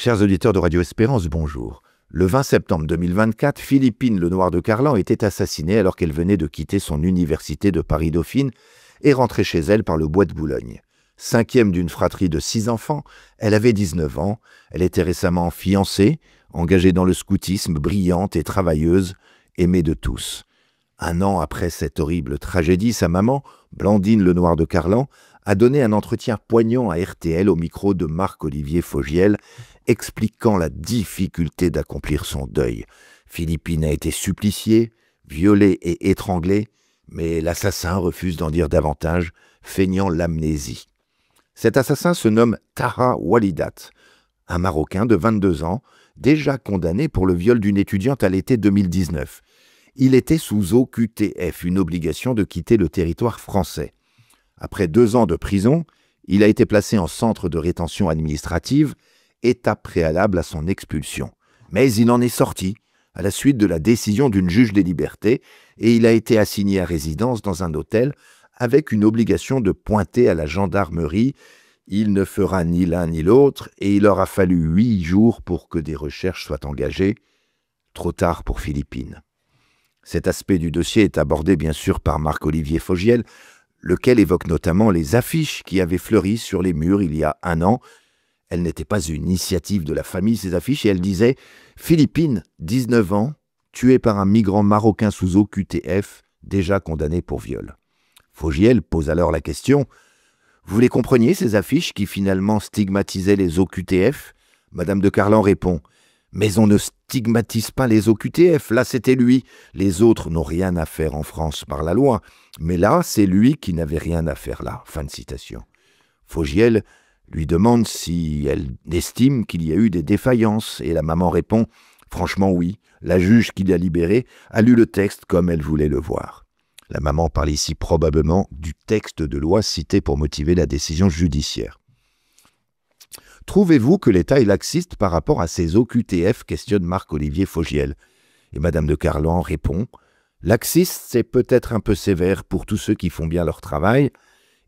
Chers auditeurs de Radio Espérance, bonjour. Le 20 septembre 2024, Philippine Lenoir de Carlan était assassinée alors qu'elle venait de quitter son université de Paris-Dauphine et rentrer chez elle par le bois de Boulogne. Cinquième d'une fratrie de 6 enfants, elle avait 19 ans, elle était récemment fiancée, engagée dans le scoutisme, brillante et travailleuse, aimée de tous. Un an après cette horrible tragédie, sa maman, Blandine Lenoir de Carlan, a donné un entretien poignant à RTL au micro de Marc-Olivier Fogiel, expliquant la difficulté d'accomplir son deuil. Philippine a été suppliciée, violée et étranglée, mais l'assassin refuse d'en dire davantage, feignant l'amnésie. Cet assassin se nomme Taha Walidat, un Marocain de 22 ans, déjà condamné pour le viol d'une étudiante à l'été 2019. Il était sous OQTF, une obligation de quitter le territoire français. Après 2 ans de prison, il a été placé en centre de rétention administrative, étape préalable à son expulsion. Mais il en est sorti, à la suite de la décision d'une juge des libertés, et il a été assigné à résidence dans un hôtel avec une obligation de pointer à la gendarmerie. Il ne fera ni l'un ni l'autre, et il aura fallu 8 jours pour que des recherches soient engagées. Trop tard pour Philippine. Cet aspect du dossier est abordé bien sûr par Marc-Olivier Fogiel, lequel évoque notamment les affiches qui avaient fleuri sur les murs il y a 1 an. Elles n'étaient pas une initiative de la famille, ces affiches, et elles disaient « Philippine, 19 ans, tuée par un migrant marocain sous OQTF, déjà condamné pour viol ». Fogiel pose alors la question « Vous les compreniez, ces affiches qui finalement stigmatisaient les OQTF ?» Madame de Carlan répond « Mais on ne stigmatise pas les OQTF, là c'était lui. Les autres n'ont rien à faire en France par la loi, mais là c'est lui qui n'avait rien à faire là. » Fin de citation. Fogiel lui demande si elle estime qu'il y a eu des défaillances, et la maman répond « Franchement oui, la juge qui l'a libérée a lu le texte comme elle voulait le voir. » La maman parle ici probablement du texte de loi cité pour motiver la décision judiciaire. Trouvez-vous que l'État est laxiste par rapport à ces OQTF, questionne Marc-Olivier Fogiel. Et Madame de Carlan répond « Laxiste, c'est peut-être un peu sévère pour tous ceux qui font bien leur travail.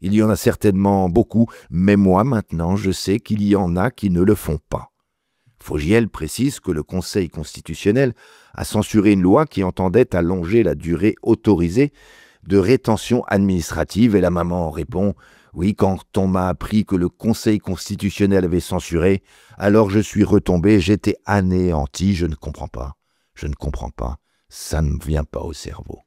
Il y en a certainement beaucoup, mais moi maintenant je sais qu'il y en a qui ne le font pas. » Fogiel précise que le Conseil constitutionnel a censuré une loi qui entendait allonger la durée autorisée de rétention administrative, et la maman répond « Oui, quand on m'a appris que le Conseil constitutionnel avait censuré, alors je suis retombé, j'étais anéanti, je ne comprends pas, ça ne me vient pas au cerveau. »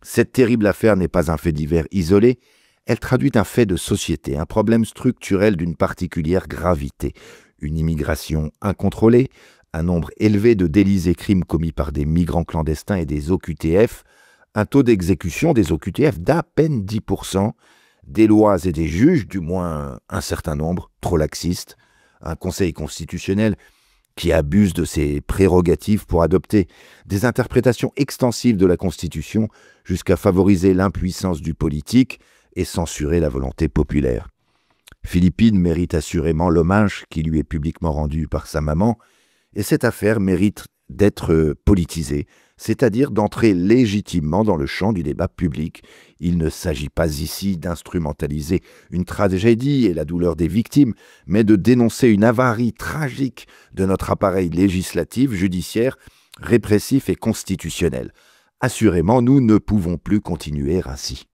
Cette terrible affaire n'est pas un fait divers isolé, elle traduit un fait de société, un problème structurel d'une particulière gravité, une immigration incontrôlée, un nombre élevé de délits et crimes commis par des migrants clandestins et des OQTF, un taux d'exécution des OQTF d'à peine 10%, des lois et des juges, du moins un certain nombre, trop laxistes, un Conseil constitutionnel qui abuse de ses prérogatives pour adopter des interprétations extensives de la Constitution jusqu'à favoriser l'impuissance du politique et censurer la volonté populaire. Philippine mérite assurément l'hommage qui lui est publiquement rendu par sa maman, et cette affaire mérite d'être politisée, c'est-à-dire d'entrer légitimement dans le champ du débat public. Il ne s'agit pas ici d'instrumentaliser une tragédie et la douleur des victimes, mais de dénoncer une avarie tragique de notre appareil législatif, judiciaire, répressif et constitutionnel. Assurément, nous ne pouvons plus continuer ainsi.